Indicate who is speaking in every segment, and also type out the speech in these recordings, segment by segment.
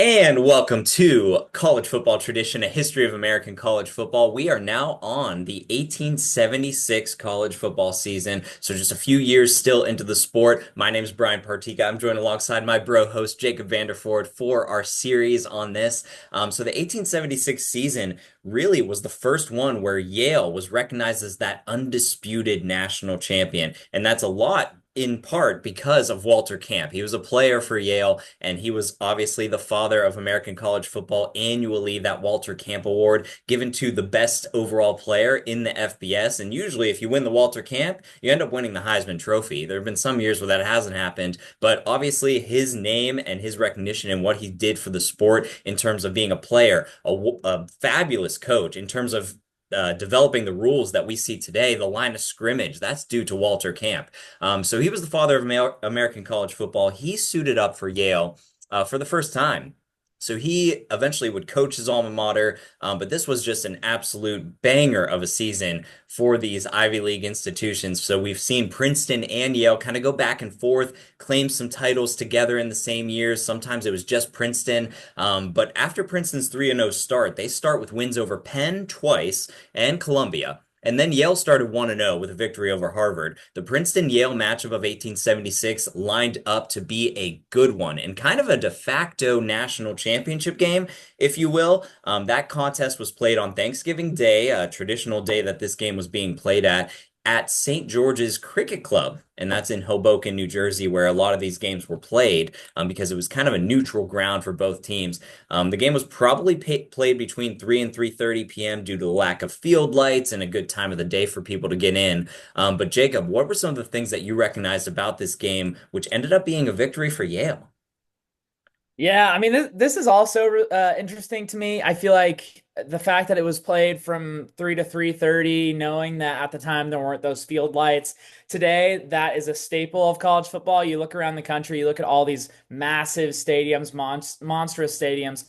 Speaker 1: And welcome to College Football Tradition, a history of American college football. We are now on the 1876 college football season, so just a few years still into the sport. My name is Brian Partika. I'm joined alongside my bro host Jacob Vanderford for our series on this. So the 1876 season really was the first one where Yale was recognized as that undisputed national champion, and that's a lot in part because of Walter Camp. He was a player for Yale, and he was obviously the father of American college football. Annually, that Walter Camp Award given to the best overall player in the FBS. And usually, if you win the Walter Camp, you end up winning the Heisman Trophy. There have been some years where that hasn't happened, but obviously, his name and his recognition and what he did for the sport in terms of being a player, a fabulous coach, in terms of developing the rules that we see today, the line of scrimmage, that's due to Walter Camp. So he was the father of American college football. He suited up for Yale for the first time. So he eventually would coach his alma mater, but this was just an absolute banger of a season for these Ivy League institutions. So we've seen Princeton and Yale kind of go back and forth, claim some titles together in the same years. Sometimes it was just Princeton. But after Princeton's 3-0 start, they start with wins over Penn twice and Columbia. And then Yale started 1-0 with a victory over Harvard. The Princeton-Yale matchup of 1876 lined up to be a good one and kind of a de facto national championship game, if you will. That contest was played on Thanksgiving Day, a traditional day that this game was being played at St. George's Cricket Club, and that's in Hoboken, New Jersey, where a lot of these games were played because it was kind of a neutral ground for both teams. The game was probably played between 3 and 3:30 p.m. due to the lack of field lights and a good time of the day for people to get in. But Jacob, what were some of the things that you recognized about this game, which ended up being a victory for Yale?
Speaker 2: Yeah, I mean this is also interesting to me. I feel like the fact that it was played from 3 to 3:30, knowing that at the time there weren't those field lights. Today, that is a staple of college football. You look around the country, you look at all these massive stadiums, monstrous stadiums.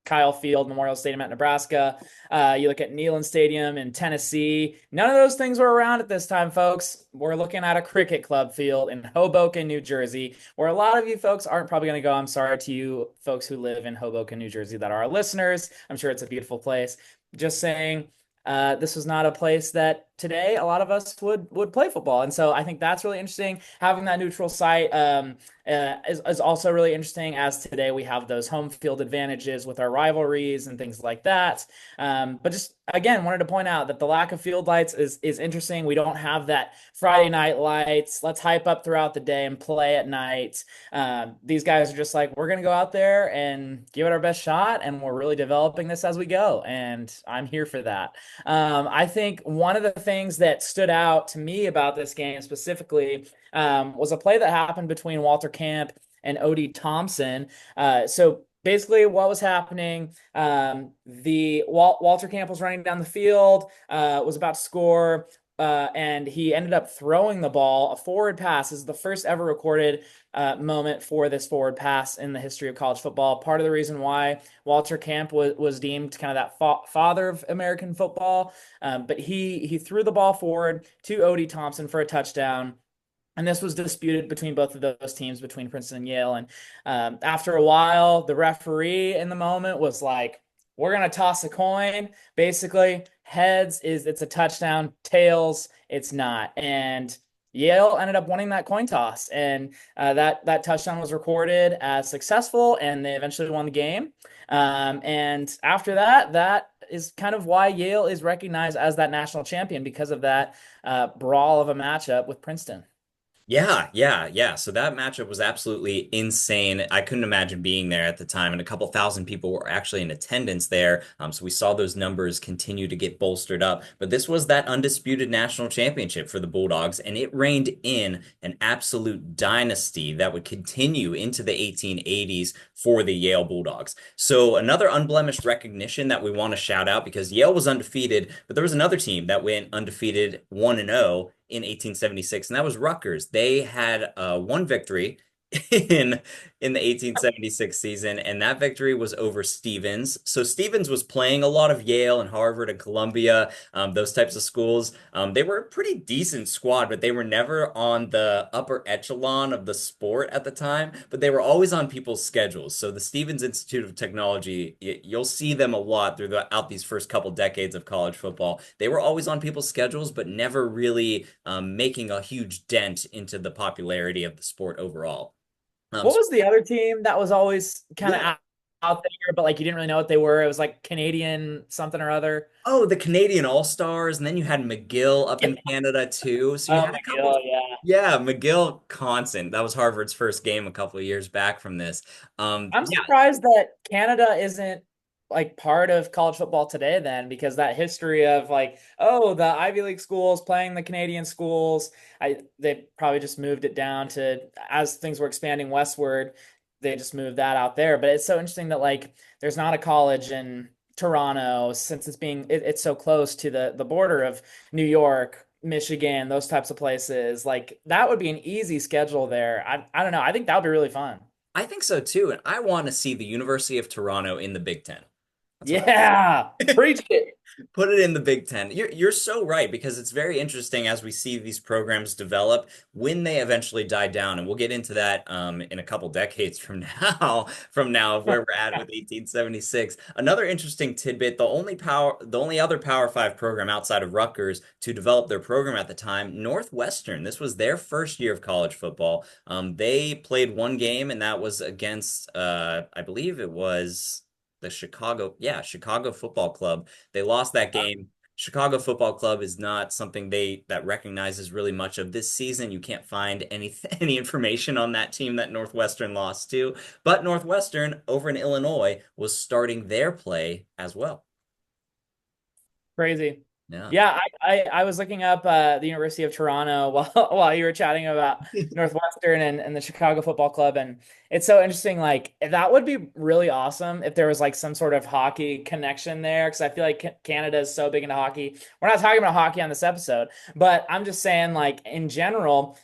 Speaker 2: Kyle Field, Memorial Stadium at Nebraska. You look at Neyland Stadium in Tennessee. None of those things were around at this time, folks. We're looking at a cricket club field in Hoboken, New Jersey, where a lot of you folks aren't probably going to go. I'm sorry to you folks who live in Hoboken, New Jersey, that are our listeners. I'm sure it's a beautiful place. Just saying, this was not a place that today a lot of us would play football, and so I think that's really interesting. Having that neutral site is also really interesting, as today we have those home field advantages with our rivalries and things like that. But just again, wanted to point out that the lack of field lights is interesting. We don't have that Friday night lights. Let's hype up throughout the day and play at night. These guys are just like, we're gonna go out there and give it our best shot, and we're really developing this as we go, and I'm here for that. I think one of the things that stood out to me about this game specifically was a play that happened between Walter Camp and Odie Thompson. So basically, what was happening? The Walter Camp was running down the field, was about to score. And he ended up throwing the ball. A forward pass this is the first ever recorded moment for this forward pass in the history of college football. Part of the reason why Walter Camp was deemed kind of that father of American football, but he threw the ball forward to Odie Thompson for a touchdown. And this was disputed between both of those teams, between Princeton and Yale. And after a while, the referee in the moment was like, we're going to toss a coin. Basically, heads is it's a touchdown, tails, it's not. And Yale ended up winning that coin toss. And that touchdown was recorded as successful, and they eventually won the game. And after that, that is kind of why Yale is recognized as that national champion, because of that brawl of a matchup with Princeton.
Speaker 1: Yeah. So that matchup was absolutely insane. I couldn't imagine being there at the time, and a couple thousand people were actually in attendance there. So we saw those numbers continue to get bolstered up. But this was that undisputed national championship for the Bulldogs, and it reigned in an absolute dynasty that would continue into the 1880s for the Yale Bulldogs. So another unblemished recognition that we want to shout out, because Yale was undefeated, but there was another team that went undefeated 1-0 in 1876, and that was Rutgers. They had one victory in in the 1876 season, and that victory was over Stevens. So Stevens was playing a lot of Yale and Harvard and Columbia, those types of schools. They were a pretty decent squad, but they were never on the upper echelon of the sport at the time. But they were always on people's schedules. So the Stevens Institute of Technology, you'll see them a lot throughout these first couple decades of college football. They were always on people's schedules, but never really making a huge dent into the popularity of the sport overall.
Speaker 2: What
Speaker 1: So
Speaker 2: was the other team that was always kind of
Speaker 1: yeah.
Speaker 2: out there, but like you didn't really know what they were? It was like Canadian something or other.
Speaker 1: Oh, the Canadian All-Stars, and then you had McGill up
Speaker 2: Yeah.
Speaker 1: in Canada too. So you
Speaker 2: Oh,
Speaker 1: had a couple.
Speaker 2: McGill, yeah.
Speaker 1: Yeah, McGill constant. That was Harvard's first game a couple of years back from this.
Speaker 2: I'm
Speaker 1: Yeah.
Speaker 2: surprised that Canada isn't like part of college football today then because that history of like, oh, the Ivy League schools playing the Canadian schools, they probably just moved it down to as things were expanding westward, they just moved that out there. But it's so interesting that like there's not a college in Toronto since it's so close to the border of New York, Michigan, those types of places. Like that would be an easy schedule there. I don't know. I think that would be really fun.
Speaker 1: I think so too, and I want to see the University of Toronto in the Big Ten. That's what
Speaker 2: Yeah, preach it.
Speaker 1: Put it in the Big Ten. You're so right because it's very interesting as we see these programs develop when they eventually die down, and we'll get into that in a couple decades from now. From now of where we're at with 1876. Another interesting tidbit: the only other Power Five program outside of Rutgers to develop their program at the time, Northwestern. This was their first year of college football. They played one game, and that was against, I believe it was Chicago Football Club. They lost that game. Chicago Football Club is not something that recognizes really much of this season. You can't find any information on that team that Northwestern lost to, but Northwestern over in Illinois was starting their play as well.
Speaker 2: Crazy.
Speaker 1: Yeah.
Speaker 2: Yeah, I was looking up the University of Toronto while you were chatting about Northwestern and the Chicago Football Club, and it's so interesting. Like that would be really awesome if there was like some sort of hockey connection there, because I feel like Canada is so big into hockey. We're not talking about hockey on this episode, but I'm just saying, like in general,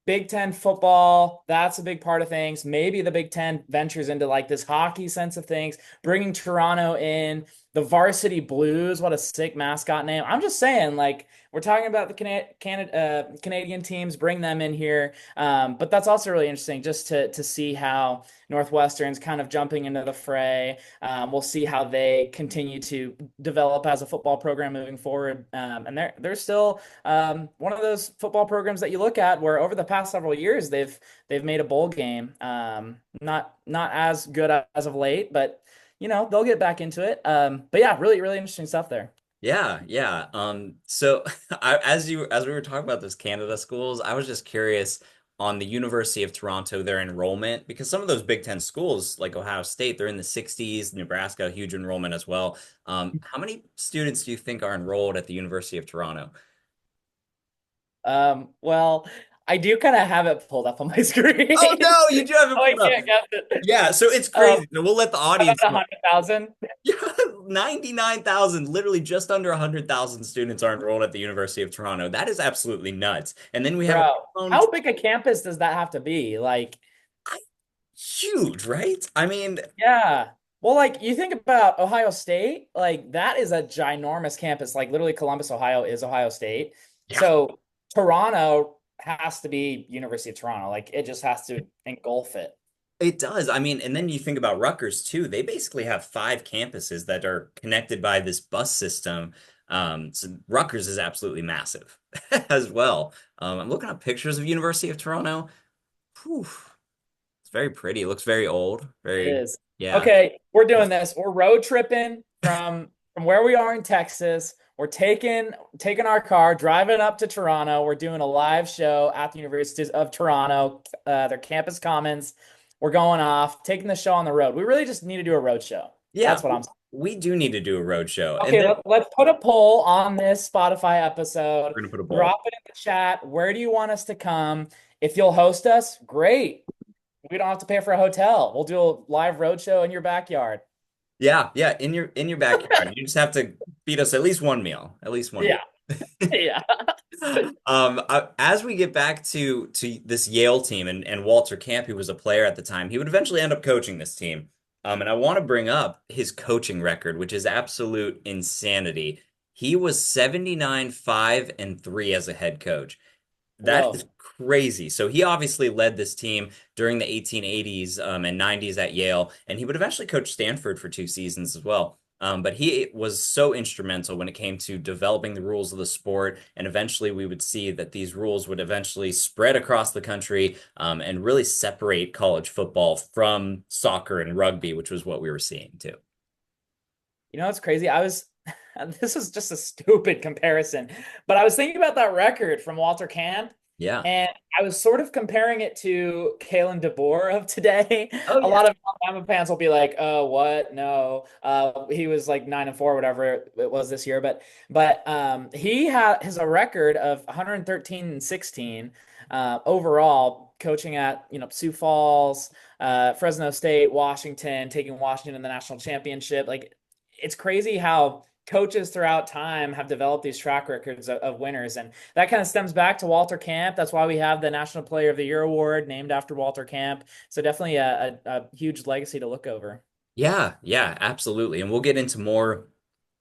Speaker 2: Big Ten football, that's a big part of things. Maybe the Big Ten ventures into like this hockey sense of things, bringing Toronto in, the Varsity Blues. What a sick mascot name. I'm just saying, like, we're talking about the Canadian teams, bring them in here. But that's also really interesting just to see how Northwestern's kind of jumping into the fray. We'll see how they continue to develop as a football program moving forward. And they're still one of those football programs that you look at where over the past several years they've made a bowl game. Not as good as of late, but they'll get back into it. But yeah, really really interesting stuff there.
Speaker 1: Yeah, yeah. So as we were talking about those Canada schools, I was just curious on the University of Toronto, their enrollment, because some of those Big Ten schools, like Ohio State, they're in the 60s, Nebraska, huge enrollment as well. How many students do you think are enrolled at the University of Toronto?
Speaker 2: Well, I do kind of have it pulled up on my
Speaker 1: Oh
Speaker 2: screen.
Speaker 1: no, you do have it
Speaker 2: Oh, I
Speaker 1: pulled up.
Speaker 2: can't guess it.
Speaker 1: Yeah, so it's
Speaker 2: Um,
Speaker 1: crazy. So we'll let the
Speaker 2: about
Speaker 1: audience
Speaker 2: a
Speaker 1: know.
Speaker 2: 100,000,
Speaker 1: Yeah, 99,000, literally just under 100,000 students are enrolled at the University of Toronto. That is absolutely nuts. And then we have
Speaker 2: bro.
Speaker 1: around
Speaker 2: How big a campus does that have to be? Like,
Speaker 1: huge, right? I mean,
Speaker 2: yeah. Well, like you think about Ohio State, like that is a ginormous campus. Like literally Columbus, Ohio is Ohio State.
Speaker 1: yeah,
Speaker 2: So Toronto has to be University of Toronto. Like it just has to engulf it.
Speaker 1: it does. I mean, and then you think about Rutgers too. They basically have five campuses that are connected by this bus system. So Rutgers is absolutely massive as well. I'm looking at pictures of University of Toronto. Whew, it's very pretty. It looks very old.
Speaker 2: It
Speaker 1: Very,
Speaker 2: is.
Speaker 1: yeah.
Speaker 2: Okay, we're doing this. We're road tripping from where we are in Texas. We're taking our car, driving up to Toronto. We're doing a live show at the University of Toronto, their campus commons. We're going off, taking the show on the road. We really just need to do a road show.
Speaker 1: Yeah,
Speaker 2: That's what I'm saying.
Speaker 1: we do need to do a road show. And
Speaker 2: Okay,
Speaker 1: then
Speaker 2: let's put a poll on this Spotify episode.
Speaker 1: we're gonna put a ball.
Speaker 2: Drop it in the chat. Where do you want us to come? If you'll host us, great. We don't have to pay for a hotel. We'll do a live road show in your backyard.
Speaker 1: Yeah, yeah, in your backyard. You just have to feed us at least one meal. At least one meal.
Speaker 2: Yeah. Yeah.
Speaker 1: As we get back to this Yale team and Walter Camp, who was a player at the time, he would eventually end up coaching this team. And I want to bring up his coaching record, which is absolute insanity. He was 79, 5, and 3 as a head coach. That is
Speaker 2: Whoa.
Speaker 1: crazy. So he obviously led this team during the 1880s and 90s at Yale, and he would eventually coach Stanford for 2 seasons as well. But he was so instrumental when it came to developing the rules of the sport, and eventually we would see that these rules would eventually spread across the country and really separate college football from soccer and rugby, which was what we were seeing too.
Speaker 2: You know what's crazy? This is just a stupid comparison, but I was thinking about that record from Walter Camp,
Speaker 1: Yeah.
Speaker 2: and I was sort of comparing it to Kalen DeBoer of today.
Speaker 1: Oh
Speaker 2: A
Speaker 1: yeah.
Speaker 2: lot of Alabama fans will be like, "Oh, what? No, he was like 9-4, whatever it was this year." But he has a record of 113 and 16 overall, coaching at Sioux Falls, Fresno State, Washington, taking Washington in the national championship. Like it's crazy how coaches throughout time have developed these track records of winners. And that kind of stems back to Walter Camp. That's why we have the National Player of the Year award named after Walter Camp. So definitely a huge legacy to look over.
Speaker 1: Yeah, yeah, absolutely. And we'll get into more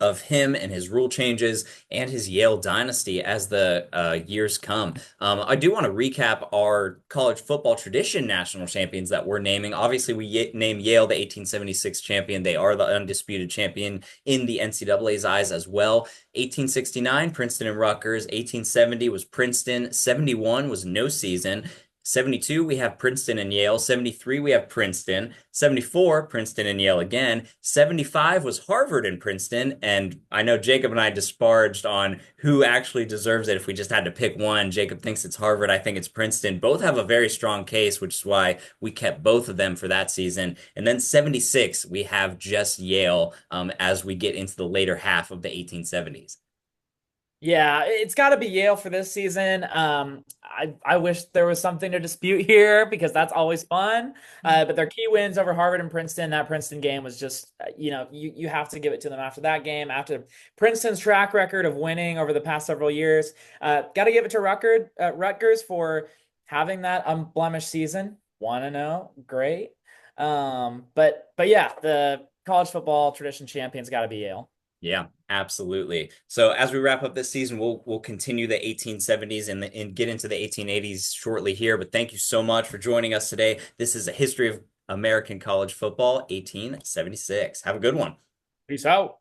Speaker 1: of him and his rule changes and his Yale dynasty as the years come. I do want to recap our college football tradition national champions that we're naming. Obviously, we name Yale the 1876 champion. They are the undisputed champion in the NCAA's eyes as well. 1869, Princeton and Rutgers. 1870 was Princeton. 71 was no season. 72, we have Princeton and Yale. 73, we have Princeton. 74, Princeton and Yale again. 75 was Harvard and Princeton. And I know Jacob and I disparaged on who actually deserves it if we just had to pick one. Jacob thinks it's Harvard. I think it's Princeton. Both have a very strong case, which is why we kept both of them for that season. And then 76, we have just Yale as we get into the later half of the 1870s.
Speaker 2: Yeah, it's got to be Yale for this season. I wish there was something to dispute here because that's always fun. But their key wins over Harvard and Princeton, that Princeton game was just, you have to give it to them after that game. After Princeton's track record of winning over the past several years, got to give it to Rutgers for having that unblemished season. 1-0, great. But yeah, the college football tradition champions got to be Yale.
Speaker 1: Yeah, absolutely. So as we wrap up this season, we'll continue the 1870s and get into the 1880s shortly here. But thank you so much for joining us today. This is a history of American college football, 1876. Have a good one.
Speaker 2: Peace out.